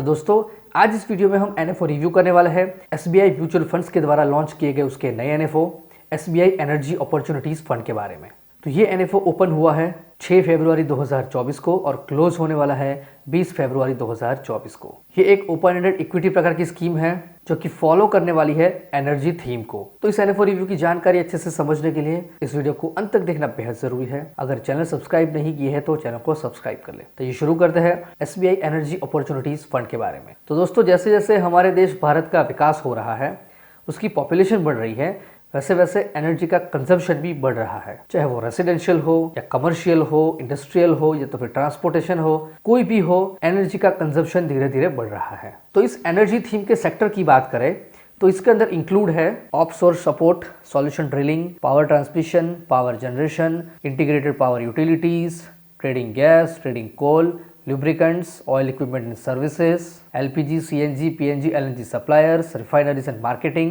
तो दोस्तों आज इस वीडियो में हम एनएफओ रिव्यू करने वाले हैं एसबीआई म्यूचुअल फंड्स के द्वारा लॉन्च किए गए उसके नए NFO SBI energy opportunities fund के बारे में। तो ये एनएफओ ओपन हुआ है 6 फरवरी 2024 को और क्लोज होने वाला है 20 फरवरी 2024 को। ये एक ओपन एंडेड इक्विटी प्रकार की स्कीम है जो कि फॉलो करने वाली है एनर्जी थीम को। तो इस एनएफओ रिव्यू की जानकारी अच्छे से समझने के लिए इस वीडियो को अंत तक देखना बेहद जरूरी है। अगर चैनल सब्सक्राइब नहीं किए है तो चैनल को सब्सक्राइब कर ले। तो ये शुरू करते हैं एसबीआई एनर्जी अपॉर्चुनिटीज फंड के बारे में। तो दोस्तों जैसे जैसे हमारे देश भारत का विकास हो रहा है, उसकी पॉपुलेशन बढ़ रही है, वैसे वैसे एनर्जी का कंजम्पशन भी बढ़ रहा है। चाहे वो रेसिडेंशियल हो या कमर्शियल हो, इंडस्ट्रियल हो या तो फिर ट्रांसपोर्टेशन हो, कोई भी हो, एनर्जी का कंजम्पशन धीरे धीरे बढ़ रहा है। तो इस एनर्जी थीम के सेक्टर की बात करें तो इसके अंदर इंक्लूड है offshore support, solution drilling, power transmission, power generation, integrated power utilities, trading gas, trading coal, lubricants, oil equipment and services, LPG, CNG, PNG, LNG suppliers, refineries and marketing,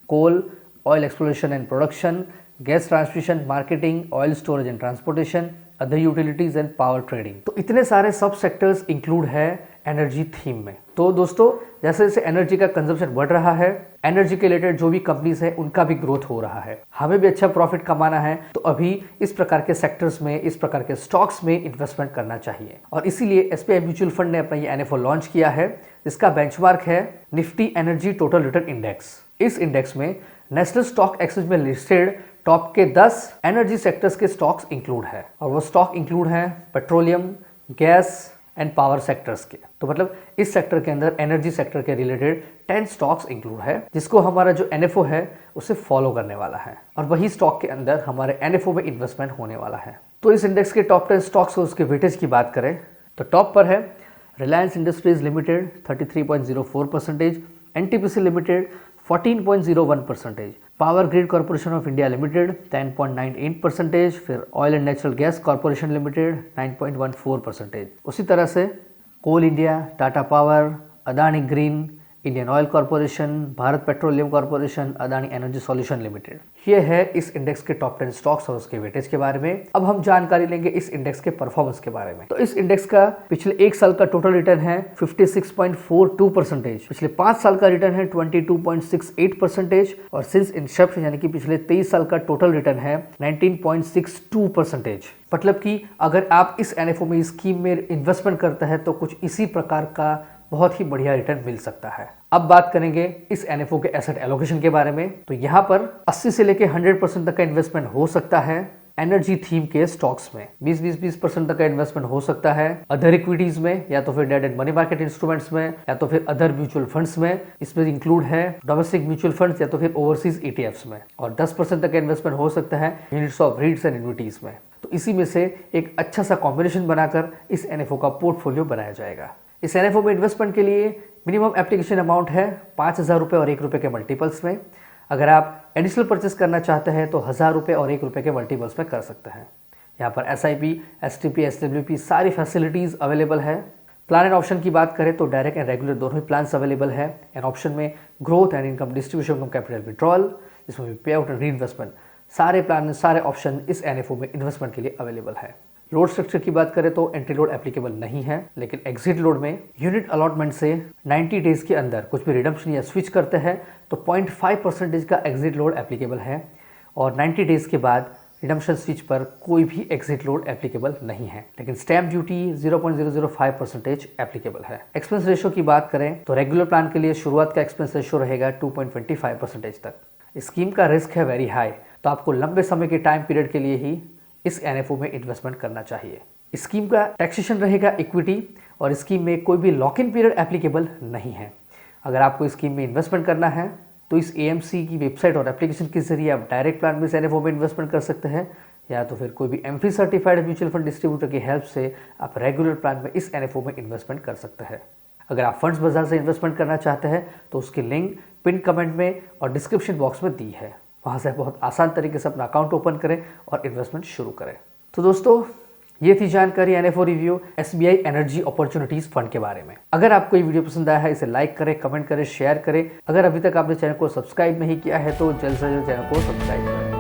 coal, oil exploration and production, gas transmission, marketing, oil storage and transportation, other utilities and power trading। तो इतने सारे सब sectors include है energy theme में। तो दोस्तों जैसे जैसे एनर्जी का कंजम्पशन बढ़ रहा है, एनर्जी के रिलेटेड जो भी कंपनीज है उनका भी ग्रोथ हो रहा है, हमें भी अच्छा प्रॉफिट कमाना है, तो अभी इस प्रकार के सेक्टर्स में, इस प्रकार के स्टॉक्स में इन्वेस्टमेंट करना चाहिए। और इसीलिए एसबीआई म्यूचुअल फंड ने अपना ये एनएफओ लॉन्च किया है जिसका बेंचमार्क है Nifty energy total return index. इस इंडेक्स में नेशनल स्टॉक एक्सचेंज में लिस्टेड टॉप के 10 एनर्जी सेक्टर्स के स्टॉक्स इंक्लूड है और वो स्टॉक इंक्लूड है petroleum, gas and power sectors के। तो मतलब इस सेक्टर के अंदर एनर्जी सेक्टर के रिलेटेड 10 स्टॉक्स इंक्लूड है जिसको हमारा जो एनएफओ है उसे फॉलो करने वाला है और वही स्टॉक के अंदर हमारे एनएफओ में इन्वेस्टमेंट होने वाला है। तो इस इंडेक्स के टॉप 10 स्टॉक्स और उसके वेटेज की बात करें तो टॉप पर है Reliance Industries Limited 33.04%, NTPC Limited 14.01%, Power Grid Corporation of India Limited 10.98%, फिर Oil and Natural Gas Corporation Limited 9.14%। उसी तरह से Coal India, Tata Power, Adani Green, Indian Oil Corporation, Bharat Petroleum Corporation, Adani Energy Solution Limited. ये है इस इंडेक्स के टॉप 10 स्टॉक्स और उसके वेटेज के बारे में। अब हम जानकारी लेंगे इस इंडेक्स के परफॉर्मेंस के बारे में। तो इस इंडेक्स का पिछले 1 साल का टोटल रिटर्न है 56.42%, पिछले 5 साल का रिटर्न है 22.68% और सिंस इंसेप्शन यानी कि पिछले 23 साल का टोटल रिटर्न है 19.62%। मतलब कि अगर आप इस एनएफओ में स्कीम में इन्वेस्टमेंट करते हैं तो कुछ इसी प्रकार का बहुत ही बढ़िया रिटर्न मिल सकता है। अब बात करेंगे इस एनएफओ के एसेट एलोकेशन के बारे में। तो यहाँ पर 80 से लेके 100% तक का इन्वेस्टमेंट हो सकता है एनर्जी थीम के स्टॉक्स में, 20% तक का इन्वेस्टमेंट हो सकता है अदर इक्विटीज में या तो फिर debt and money market instruments में या तो फिर अदर म्यूचुअल फंड्स में। इसमें इंक्लूड है डोमेस्टिक म्यूचुअल फंड्स या तो फिर ओवरसीज ईटीएफ्स में। और 10% तक का इन्वेस्टमेंट हो सकता है यूनिट्स ऑफ रीट्स एंड एन्युइटीज में। तो इसी में से एक अच्छा सा कॉम्बिनेशन बनाकर इस एनएफओ का पोर्टफोलियो बनाया जाएगा। इस एनएफओ में इन्वेस्टमेंट के लिए मिनिमम एप्लीकेशन अमाउंट है 5,000 रुपये और 1 रुपये के मल्टीपल्स में। अगर आप एडिशनल परचेस करना चाहते हैं तो 1,000 रुपये और 1 रुपये के मल्टीपल्स में कर सकते हैं। यहाँ पर SIP, STP, SWP सारी फैसिलिटीज़ अवेलेबल है। प्लान एंड ऑप्शन की बात करें तो डायरेक्ट एंड रेगुलर दोनों ही प्लान्स अवेलेबल है। एंड ऑप्शन में growth and income distribution income capital withdrawal, जिसमें भी पे आउट एंड री इन्वेस्टमेंट, सारे प्लान सारे ऑप्शन इस एनएफओ में इन्वेस्टमेंट के लिए अवेलेबल है। लोड स्ट्रक्चर की बात करें तो एंट्री लोड एप्लीकेबल नहीं है, लेकिन एग्जिट लोड में यूनिट अलॉटमेंट से 90 डेज के अंदर कुछ भी रिडम्पशन या स्विच करते हैं तो 0.5% का एग्जिट लोड एप्लीकेबल है और 90 डेज के बाद रिडम्पशन स्विच पर कोई भी एग्जिट लोड एप्लीकेबल नहीं है। लेकिन स्टैम्प ड्यूटी 0.005% एप्लीकेबल है। एक्सपेंस रेशियो की बात करें तो रेगुलर प्लान के लिए शुरुआत का एक्सपेंस रेशियो रहेगा 2.25% तक। स्कीम का रिस्क है वेरी हाई, तो आपको लंबे समय के टाइम पीरियड के लिए ही इस एनएफओ में इन्वेस्टमेंट करना चाहिए। स्कीम का टैक्सेशन रहेगा इक्विटी और स्कीम में कोई भी लॉक इन पीरियड एप्लीकेबल नहीं है। अगर आपको स्कीम में इन्वेस्टमेंट करना है तो इस एएमसी की वेबसाइट और एप्लीकेशन के जरिए आप डायरेक्ट प्लान में इस एनएफओ में इन्वेस्टमेंट कर सकते हैं या तो फिर कोई भी AMFI certified mutual fund distributor की हेल्प से आप रेगुलर प्लान में इस एनएफओ में इन्वेस्टमेंट कर सकते हैं। अगर आप फंड्स बाजार से इन्वेस्टमेंट करना चाहते हैं तो उसकी लिंक पिन कमेंट में और डिस्क्रिप्शन बॉक्स में दी है, वहाँ से बहुत आसान तरीके से अपना अकाउंट ओपन करें और इन्वेस्टमेंट शुरू करें। तो दोस्तों ये थी जानकारी NFO review SBI energy opportunities fund के बारे में। अगर आपको ये वीडियो पसंद आया है इसे लाइक करें, कमेंट करें, शेयर करें। अगर अभी तक आपने चैनल को सब्सक्राइब नहीं किया है तो जल्द से जल्द चैनल को सब्सक्राइब करें।